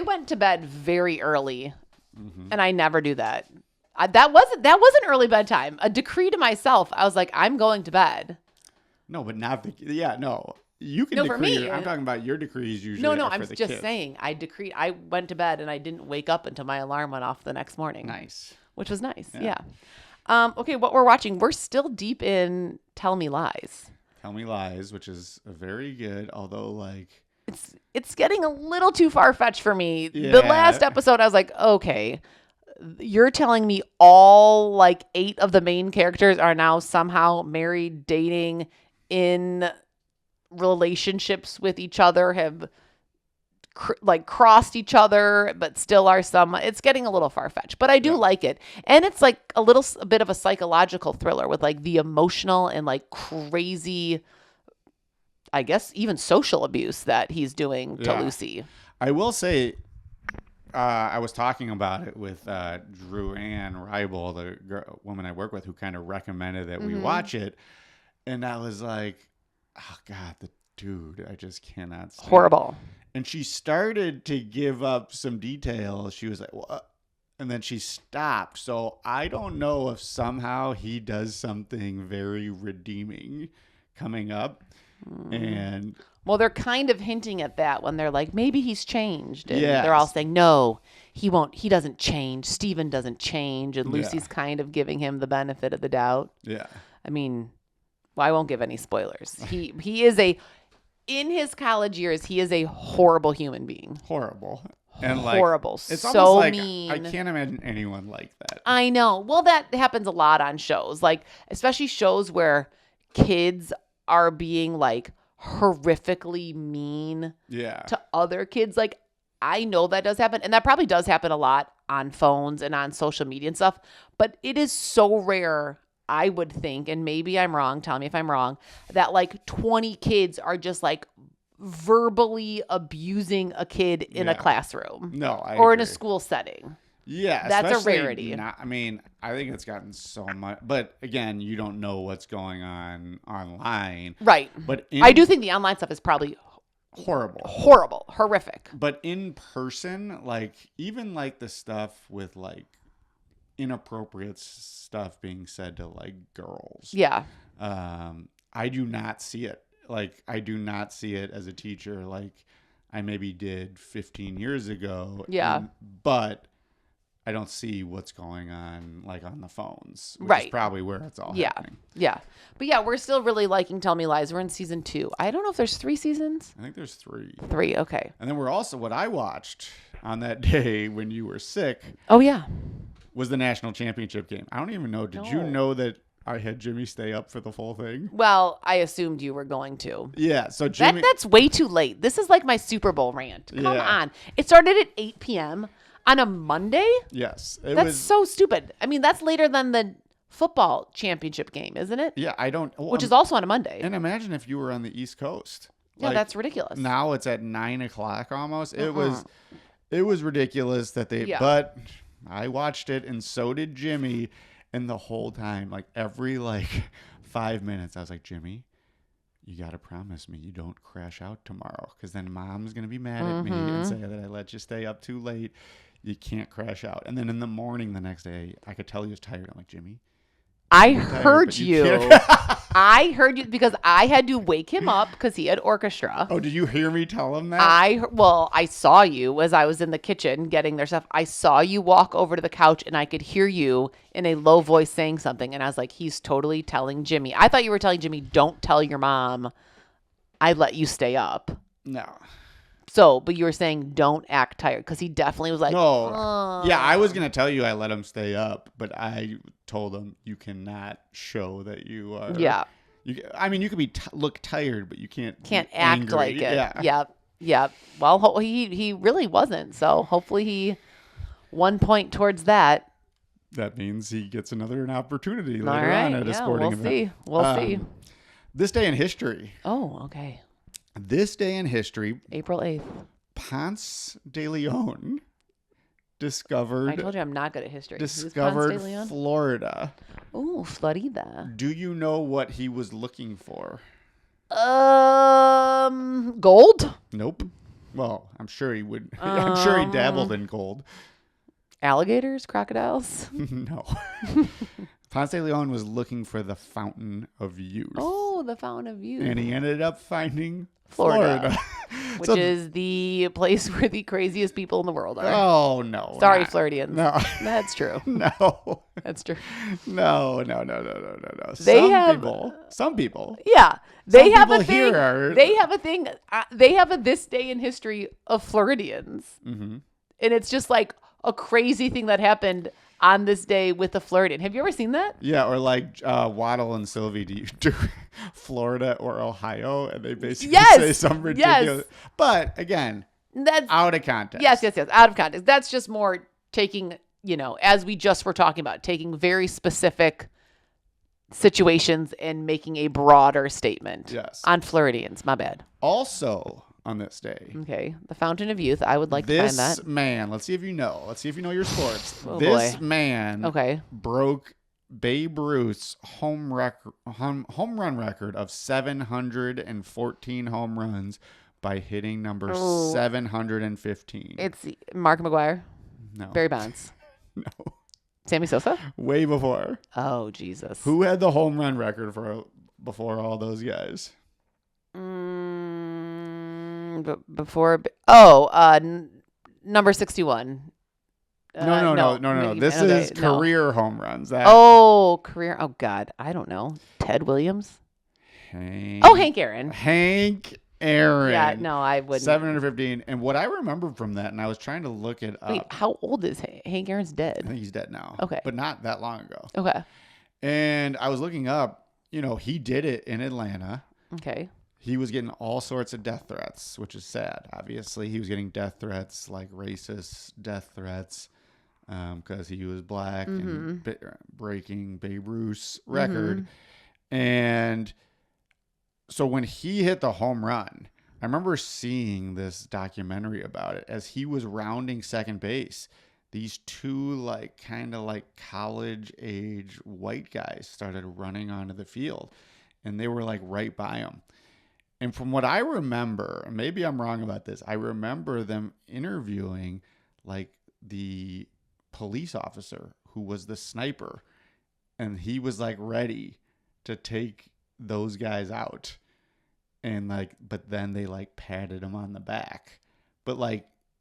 I went to bed very early, and I never do that. That wasn't early bedtime. A decree to myself. I was like, I'm going to bed. No, but not no. You can No, for decree. me. I'm talking about your decrees usually. No, are for I'm the just kids. saying. I went to bed and I didn't wake up until my alarm went off the next morning. Nice. Which was nice. Yeah. Okay, what we're watching, we're still deep in Tell Me Lies. Tell Me Lies, which is very good, although like It's getting a little too far-fetched for me. Yeah. The last episode, I was like, okay, you're telling me all like 8 of the main characters are now somehow married, dating, in relationships with each other, have crossed each other, but still are some. It's getting a little far-fetched, but I do like it. And it's like a bit of a psychological thriller with like the emotional and like crazy, I guess, even social abuse that he's doing to Lucy. I will say, I was talking about it with Drew Ann Reibel, the woman I work with, who kind of recommended that we watch it. And I was like, oh, God, the dude, I just cannot stand Horrible. it. And she started to give up some details. She was like, what? And then she stopped. So I don't know if somehow he does something very redeeming coming up. And well, they're kind of hinting at that when they're like, maybe he's changed. And Yes. they're all saying, no, he won't. He doesn't change. Steven doesn't change. And Lucy's kind of giving him the benefit of the doubt. yeah. I mean, well, I won't give any spoilers. He is in his college years, he is a horrible human being. Horrible. And like, Horrible. It's so almost like mean. I can't imagine anyone like that. I know. Well, that happens a lot on shows, like especially shows where kids are being like horrifically mean Yeah. to other kids. Like I know that does happen, and that probably does happen a lot on phones and on social media and stuff, but it is so rare, I would think, and maybe I'm wrong, tell me if I'm wrong, that like 20 kids are just like verbally abusing a kid in a classroom. No, or in agree. a school setting. Yeah, That's a especially rarity. I mean, I think it's gotten so much, but again, you don't know what's going on online. Right. But I do think the online stuff is probably horrible, horrific. But in person, like even like the stuff with like inappropriate stuff being said to like girls. Yeah. I do not see it. Like I do not see it as a teacher like I maybe did 15 years ago. Yeah. But I don't see what's going on like on the phones, which Right. is probably where it's all happening. Yeah. But yeah, we're still really liking Tell Me Lies. We're in season 2. I don't know if there's 3 seasons. I think there's 3. 3, okay. And then we're also, what I watched on that day when you were sick Oh yeah. was the national championship game. I don't even know. Did you know that I had Jimmy stay up for the full thing? Well, I assumed you were going to. Yeah. So Jimmy. That's way too late. This is like my Super Bowl rant. Come Yeah. on. It started at 8 p.m. on a Monday? Yes. That's so stupid. I mean, that's later than the football championship game, isn't it? Yeah, I don't. Well, Which is also on a Monday. And imagine if you were on the East Coast. Yeah, Like, that's ridiculous. Now it's at 9:00 almost. It was ridiculous that they. Yeah. But I watched it, and so did Jimmy. And the whole time, like every 5 minutes, I was like, Jimmy, you got to promise me you don't crash out tomorrow, because then Mom's gonna be mad at me and say that I let you stay up too late. You can't crash out. And then in the morning the next day, I could tell he was tired. I'm like, Jimmy, I tired, heard but you. can't- I heard you because I had to wake him up because he had orchestra. Oh, did you hear me tell him that? I saw you as I was in the kitchen getting their stuff. I saw you walk over to the couch and I could hear you in a low voice saying something. And I was like, he's totally telling Jimmy. I thought you were telling Jimmy, don't tell your mom I let you stay up. No. So, but you were saying don't act tired because he definitely was like, No. Yeah, I was going to tell you I let him stay up, but I told him you cannot show that you are. Yeah. I mean, you could be look tired, but you can't be act angry. like it. Yeah. Yep. Well, he really wasn't. So hopefully he 1 point towards that. That means he gets an opportunity All later right. on at a sporting event. We'll see. This day in history. Oh, okay. This day in history, April 8th. Ponce de Leon discovered. I told you I'm not good at history. Who's Ponce de Discovered Leon? Florida. Ooh, Florida. Do you know what he was looking for? Gold? Nope. Well, I'm sure he would. I'm sure he dabbled in gold. Alligators, crocodiles. No. Ponce de Leon was looking for the Fountain of Youth. Oh, the Fountain of Youth. And he ended up finding Florida. Florida. Which So- is the place where the craziest people in the world are. Oh, no. Sorry, not- Floridians. No. That's true. No. That's true. No. Some people. Yeah. They Some have a people thing. here are- They have a thing. They have a this day in history of Floridians. Mm-hmm. And it's just like a crazy thing that happened on this day with a Floridian. Have you ever seen that? Yeah, or like Waddle and Sylvie, do you do Florida or Ohio? And they basically Yes! say some ridiculous. Yes! But again, That's out of context. yes. Out of context. That's just more taking, as we just were talking about, taking very specific situations and making a broader statement. Yes. On Floridians. My bad. Also on this day, Okay. The Fountain of Youth. I would like to find this that. man, let's see if you know. Let's see if you know your sports. Oh, this boy. man Okay. broke Babe Ruth's home run record of 714 home runs by hitting number Oh. 715. It's Mark McGuire, No. Barry Bonds, No. Sammy Sosa. Way before. Oh, Jesus. Who had the home run record before all those guys? Before. Number 61. No. This okay, is no. career home runs. That Career. Oh, God. I don't know. Ted Williams? Hank, Hank Aaron. Hank Aaron. Yeah, no, I wouldn't. 715. And what I remember from that, and I was trying to look it up. Wait, how old is Hank Aaron's I dead? think he's dead now. Okay. But not that long ago. Okay. And I was looking up, he did it in Atlanta. Okay. He was getting all sorts of death threats, which is sad. Obviously, he was getting death threats, like racist death threats, because he was black and breaking Babe Ruth's record. And so when he hit the home run, I remember seeing this documentary about it as he was rounding second base. These two kind of college age white guys started running onto the field, and they were right by him. And from what I remember, and maybe I'm wrong about this, I remember them interviewing the police officer who was the sniper, and he was ready to take those guys out. And but then they patted him on the back. But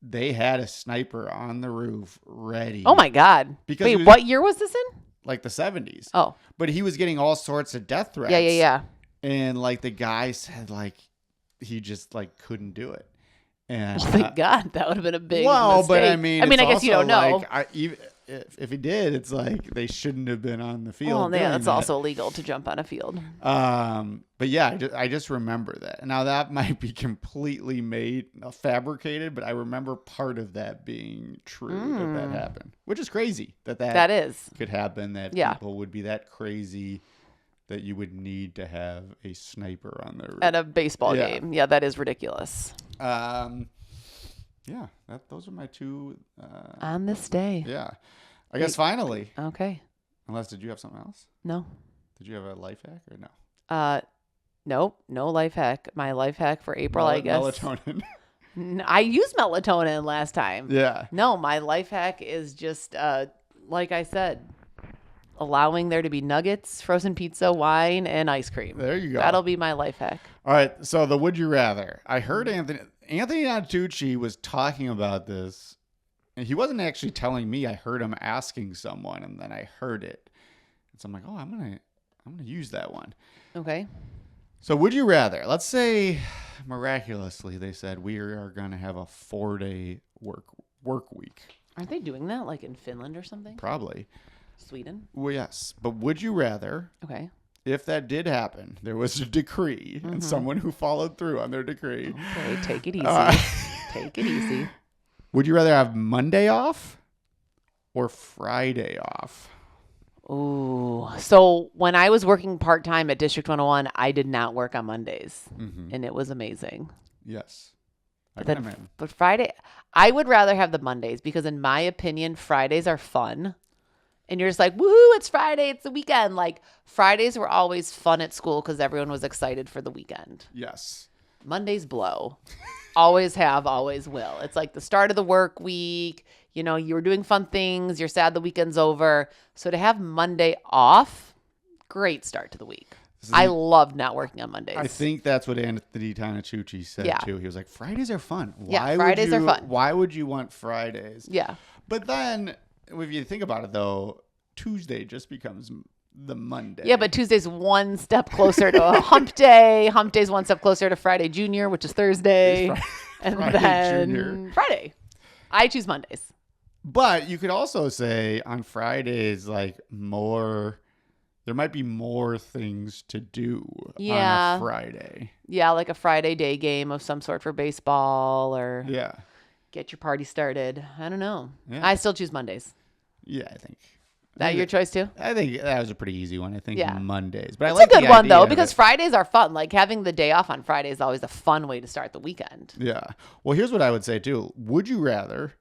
they had a sniper on the roof ready. Oh, my God. Because Wait, he was- what year was this in? the 70s. Oh. But he was getting all sorts of death threats. Yeah. And the guy said he just couldn't do it. And Thank God. That would have been a big well, but I mistake. mean, I it's guess you don't also, know. even if he did, it's they shouldn't have been on the field. Well, yeah, doing that's that. also illegal to jump on a field. But yeah, I just remember that. Now that might be completely fabricated, but I remember part of that being true that happened, which is crazy that is. could happen. That Yeah. people would be that crazy that you would need to have a sniper on their At a baseball Yeah. game. Yeah, that is ridiculous. Yeah, those are my two. On this day. Yeah, I guess finally. Okay. Unless, did you have something else? No. Did you have a life hack or no? Nope. No life hack. My life hack for April, I guess. Melatonin. I used melatonin last time. Yeah. No, my life hack is just, like I said, allowing there to be nuggets, frozen pizza, wine, and ice cream. There you go. That'll be my life hack. All right. So the would you rather? I heard Anthony Antucci was talking about this, and he wasn't actually telling me. I heard him asking someone, and then I heard it. And so I'm like, oh, I'm gonna use that one. Okay. So would you rather? Let's say miraculously they said we are gonna have a 4-day work week. Aren't they doing that like in Finland or something? Probably. Sweden? Well, yes. But would you rather, Okay. if that did happen, there was a decree and someone who followed through on their decree, Okay, take it easy. Take it easy. would you rather have Monday off or Friday off? Ooh. So when I was working part-time at District 101, I did not work on Mondays. And it was amazing. Yes. I But can imagine. But Friday, I would rather have the Mondays because in my opinion, Fridays are fun. And you're just like, woohoo, it's Friday, it's the weekend. Like Fridays were always fun at school because everyone was excited for the weekend. Yes. Mondays blow. always have, always will. It's like the start of the work week. You know, you were doing fun things. You're sad the weekend's over. So to have Monday off, great start to the week. I love not working on Mondays. I think that's what Anthony Tanachucci said Yeah. too. He was like, Fridays are fun. Yeah, Fridays are fun. Why would you want Fridays? Yeah. But then, if you think about it, though, Tuesday just becomes the Monday. Yeah, but Tuesday's one step closer to a hump day. Hump day's one step closer to Friday Junior, which is Thursday. And Friday then Junior. Friday. I choose Mondays. But you could also say on Fridays, like there might be more things to do Yeah. on a Friday. Yeah, like a Friday day game of some sort for baseball or Yeah. get your party started. I don't know. Yeah. I still choose Mondays. Yeah, I think. That your choice too? I think that was a pretty easy one. I think Yeah. Mondays. But I It's like a good the one idea though of because it. Fridays are fun. Like having the day off on Friday is always a fun way to start the weekend. Yeah. Well, here's what I would say too. Would you rather,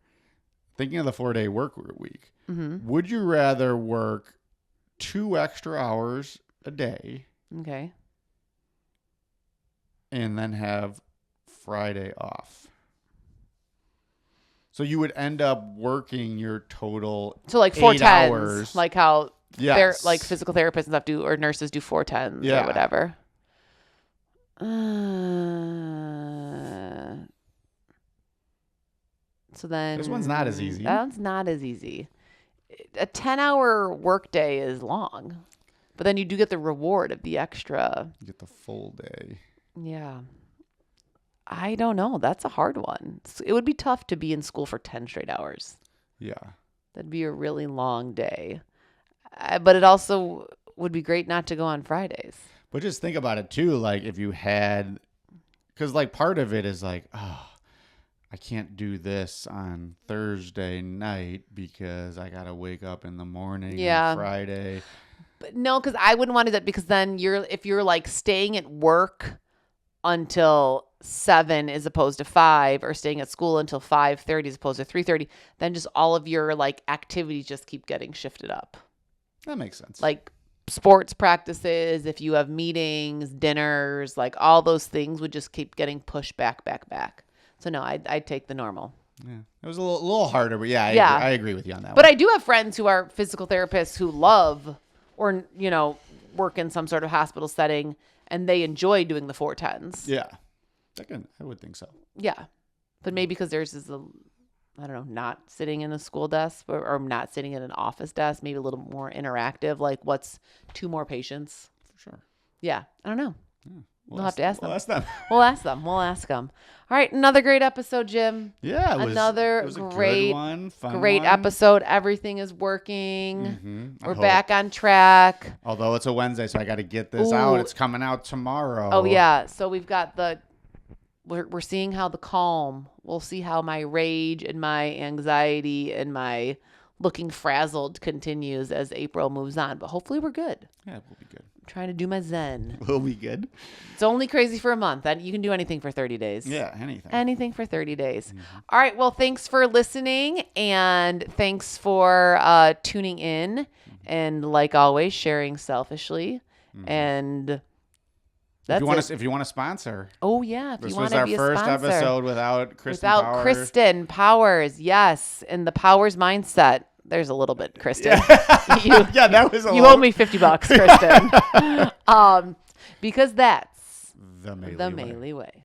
thinking of the 4-day work week, would you rather work 2 extra hours a day Okay. and then have Friday off? So you would end up working your total So like 4 8 tens, hours. like how Yes. like physical therapists and stuff do, or nurses do 4 tens Yeah. or whatever. So then This one's not as easy. That one's not as easy. A 10-hour workday is long, but then you do get the reward of the extra. You get the full day. Yeah. I don't know. That's a hard one. It would be tough to be in school for 10 straight hours. Yeah. That'd be a really long day. But it also would be great not to go on Fridays. But just think about it too. Like if you had, because like part of it is like, oh, I can't do this on Thursday night because I gotta wake up in the morning Yeah. on Friday. But no, because I wouldn't want to do that because then if you're like staying at work until 7 as opposed to 5 or staying at school until 5:30 as opposed to 3:30, then just all of your like activities just keep getting shifted up. That makes sense. Like sports practices, if you have meetings, dinners, like all those things would just keep getting pushed back. So no, I'd take the normal. yeah, it was a little harder, but yeah, Yeah. I agree with you on that But one. I do have friends who are physical therapists who love or, work in some sort of hospital setting and they enjoy doing the 4 tens. Yeah, I would think so. Yeah. But maybe because theirs is I don't know, not sitting in a school desk or not sitting at an office desk, maybe a little more interactive. Like what's 2 more patients? For sure. Yeah. I don't know. We'll have to ask them. We'll ask them. We'll ask them. All right. Another great episode, Jim. Yeah, it was, Another it was a great- good one, fun Great one. episode. Everything is working. Mhm, I We're hope. back on track. Although it's a Wednesday, so I got to get this Ooh. out. It's coming out tomorrow. Oh yeah. So we've got we're seeing how the calm. We'll see how my rage and my anxiety and my looking frazzled continues as April moves on. But hopefully we're good. Yeah, we'll be good. I'm trying to do my zen. We'll be good. It's only crazy for a month. And you can do anything for 30 days. Yeah, anything. Anything for 30 days. All right. Well, thanks for listening and thanks for tuning in and like always sharing selfishly. And that's if you want to sponsor, oh yeah, if this you want was to our be a first sponsor. episode without Kristen Without Power. Kristen Powers, yes, and the Powers mindset. There's a little bit, Kristen. Yeah, that was a You little- owe me $50, Kristen. Because that's the Melee the way. Melee way.